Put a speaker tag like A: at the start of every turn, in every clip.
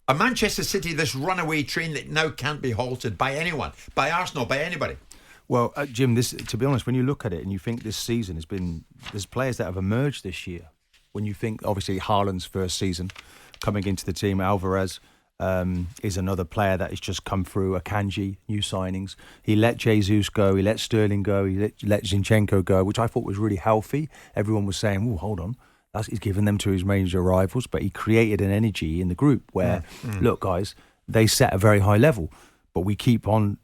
A: A Manchester City, this runaway train that now can't be halted by anyone, by Arsenal, by anybody.
B: Well, Jim, to be honest, when you look at it and you think this season there's players that have emerged this year. When you think, obviously, Haaland's first season coming into the team, Alvarez is another player that has just come through, Akanji, new signings. He let Jesus go, he let Sterling go, he let Zinchenko go, which I thought was really healthy. Everyone was saying, oh, hold on, he's given them to his major rivals, but he created an energy in the group where, look, guys, they set a very high level, but we keep on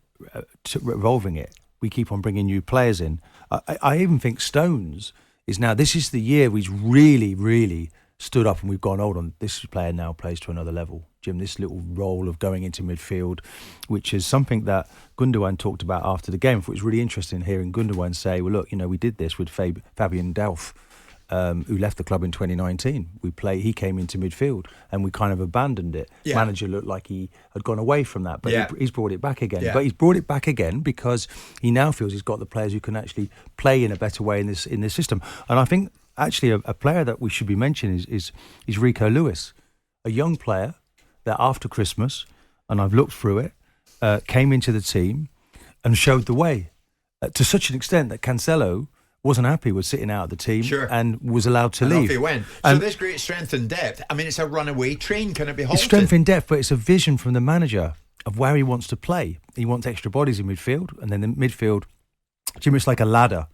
B: revolving it. We keep on bringing new players in. I even think Stones this is the year he's really, really stood up and we've gone, hold on, this player now plays to another level. Jim, this little role of going into midfield, which is something that Gundogan talked about after the game. It was really interesting hearing Gundogan say, well, look, we did this with Fabian Delph, who left the club in 2019. He came into midfield and we kind of abandoned it. Yeah. Manager looked like he had gone away from that, but he's brought it back again. Yeah. But he's brought it back again because he now feels he's got the players who can actually play in a better way in this system. And I think actually a player that we should be mentioning is Rico Lewis, a young player that after Christmas, and I've looked through it, came into the team and showed the way to such an extent that Cancelo wasn't happy with sitting out of the team and was allowed to leave.
A: Off he went. So there's great strength and depth. I mean, it's a runaway train. Can it be halted?
B: It's strength in depth, but it's a vision from the manager of where he wants to play. He wants extra bodies in midfield, and then in midfield, Jim, it's like a ladder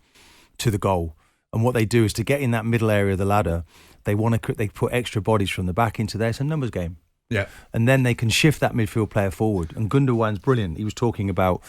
B: to the goal. And what they do is to get in that middle area of the ladder, they put extra bodies from the back into there. It's a numbers game.
A: Yeah.
B: And then they can shift that midfield player forward. And Gundogan's brilliant. He was talking about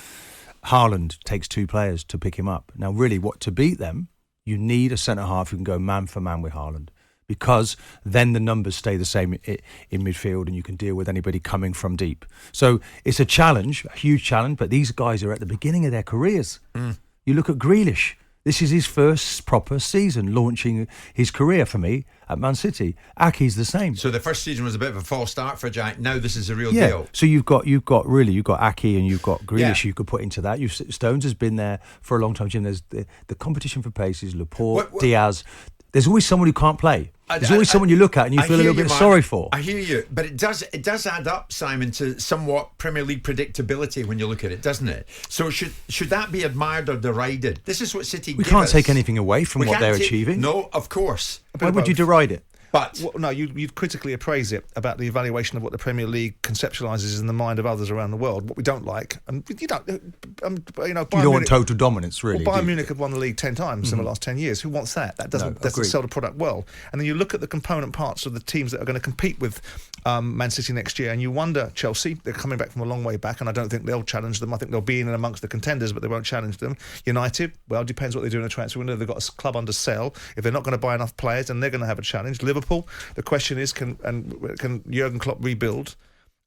B: Haaland takes two players to pick him up. Now, really, to beat them, you need a centre-half who can go man for man with Haaland, because then the numbers stay the same in midfield and you can deal with anybody coming from deep. So it's a challenge, a huge challenge, but these guys are at the beginning of their careers. You look at Grealish. This is his first proper season, launching his career for me at Man City. Aki's the same.
A: So the first season was a bit of a false start for Jack. Now this is a real deal.
B: So you've got Aki and you've got Grealish you could put into that. Stones has been there for a long time, Jim. There's the competition for paces, Laporte, Diaz. There's always someone who can't play. There's always someone you look at and you feel a little bit sorry for.
A: I hear you, but it does add up, Simon, to somewhat Premier League predictability when you look at it, doesn't it? So should that be admired or derided? This is what City give us.
B: We can't take anything away from what they're achieving.
A: No, of course.
B: Why would you deride it?
C: But you'd critically appraise it about the evaluation of what the Premier League conceptualises in the mind of others around the world. What we don't like, and you don't
B: want total dominance, really.
C: Well, Bayern Munich have won the league 10 times in the last 10 years. Who wants that? That doesn't sell the product well. And then you look at the component parts of the teams that are going to compete with Man City next year, and you wonder, Chelsea, they're coming back from a long way back, and I don't think they'll challenge them. I think they'll be in and amongst the contenders, but they won't challenge them. United, well, it depends what they do in the transfer window. They've got a club under sale. If they're not going to buy enough players, then they're going to have a challenge. Liverpool, the question is, can Jurgen Klopp rebuild?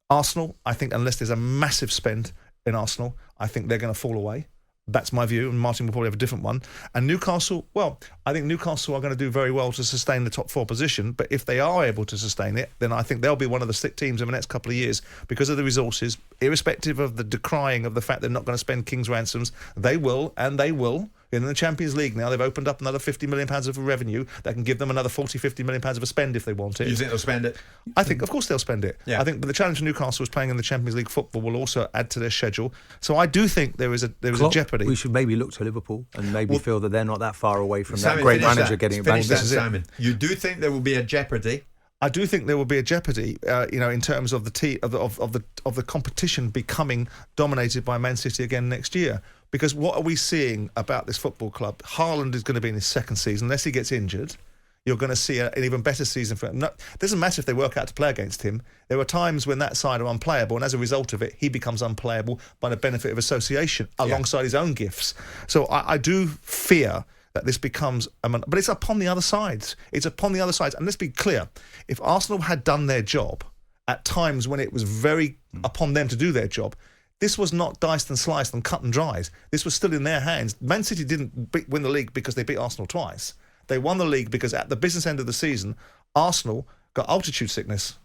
C: Arsenal, I think, unless there's a massive spend in Arsenal, I think they're going to fall away. That's my view, and Martin will probably have a different one. And Newcastle, well, I think Newcastle are going to do very well to sustain the top four position, but if they are able to sustain it, then I think they'll be one of the stick teams in the next couple of years because of the resources, irrespective of the decrying of the fact they're not going to spend king's ransoms. They will, and they will. In the Champions League now, they've opened up another £50 million of revenue that can give them another £40-50 million of a spend if they want it.
A: You think they'll spend it?
C: I think, of course, they'll spend it.
A: Yeah.
C: I think, but the challenge for Newcastle is playing in the Champions League football will also add to their schedule. So I do think there is a jeopardy.
B: We should maybe look to Liverpool and maybe feel that they're not that far away from that great manager getting it back.
A: Simon, you do think there will be a jeopardy?
C: I do think there will be a jeopardy, in terms of the competition becoming dominated by Man City again next year. Because what are we seeing about this football club? Haaland is going to be in his second season. Unless he gets injured, you're going to see an even better season for him. No, it doesn't matter if they work out to play against him. There are times when that side are unplayable, and as a result of it, he becomes unplayable by the benefit of association alongside his own gifts. So I do fear that this becomes... But it's upon the other sides. It's upon the other sides. And let's be clear. If Arsenal had done their job at times when it was very upon them to do their job... This was not diced and sliced and cut and dried. This was still in their hands. Man City didn't win the league because they beat Arsenal twice. They won the league because at the business end of the season, Arsenal got altitude sickness.